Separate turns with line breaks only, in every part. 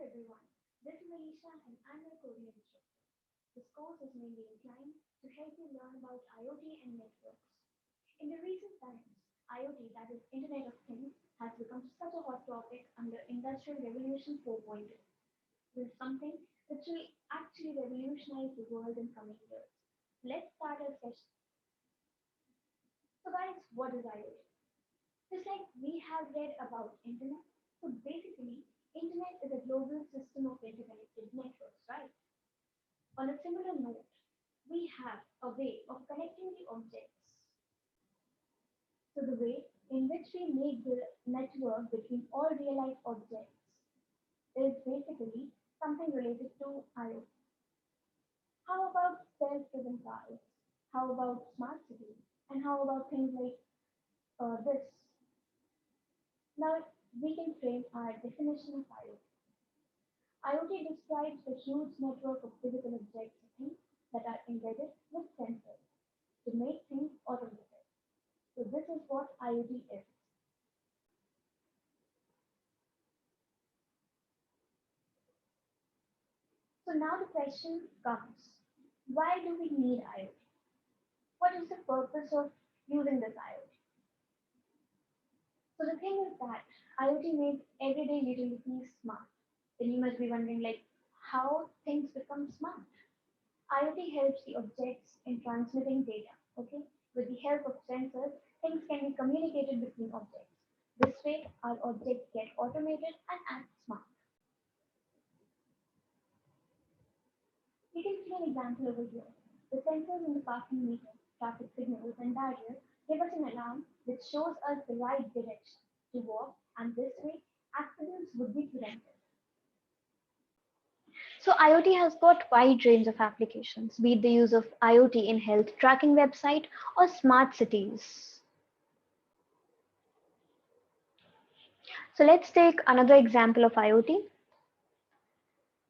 everyone, this is Alicia and I'm a coding instructor. This course is mainly inclined to help you learn about IoT and networks. In the recent times, IoT, that is Internet of Things, has become such a hot topic under Industrial Revolution 4.0. This is something which will actually revolutionize the world in coming years. Let's start our session. So guys, what is IoT? Just like we have read about Internet, so basically, Internet is a global system of interconnected networks, right? On a similar note, we have a way of connecting the objects. So the way in which we make the network between all real-life objects is basically something related to IoT. How about self-driven cars? How about smart cities? And how about things like this? Now we can frame our definition of IoT. IoT describes a huge network of physical objects or things that are embedded with sensors to make things automated. So this is what IoT is. So now the question comes, why do we need IoT? What is the purpose of using this IoT? So the thing is that IoT makes everyday utilities smart. Then you must be wondering like how things become smart. IoT helps the objects in transmitting data. Okay, with the help of sensors, things can be communicated between objects. This way, our objects get automated and act smart. You can see an example over here. The sensors in the parking meter, traffic signals, and barriers give us an alarm which shows us the right direction to walk, and this way, accidents would be prevented. So IoT has got wide range of applications, be it the use of IoT in health tracking website or smart cities. So let's take another example of IoT.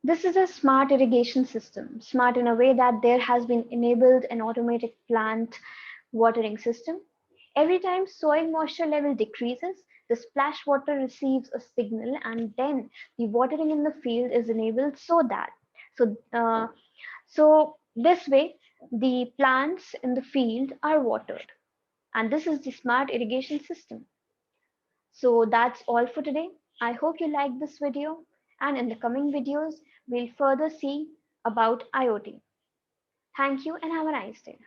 This is a smart irrigation system, smart in a way that there has been enabled an automated plant watering system. Every time soil moisture level decreases, the splash water receives a signal and then the watering in the field is enabled so this way the plants in the field are watered, and this is the smart irrigation system. So that's all for today. I hope you liked this video, and in the coming videos we'll further see about IoT. Thank you and have a nice day.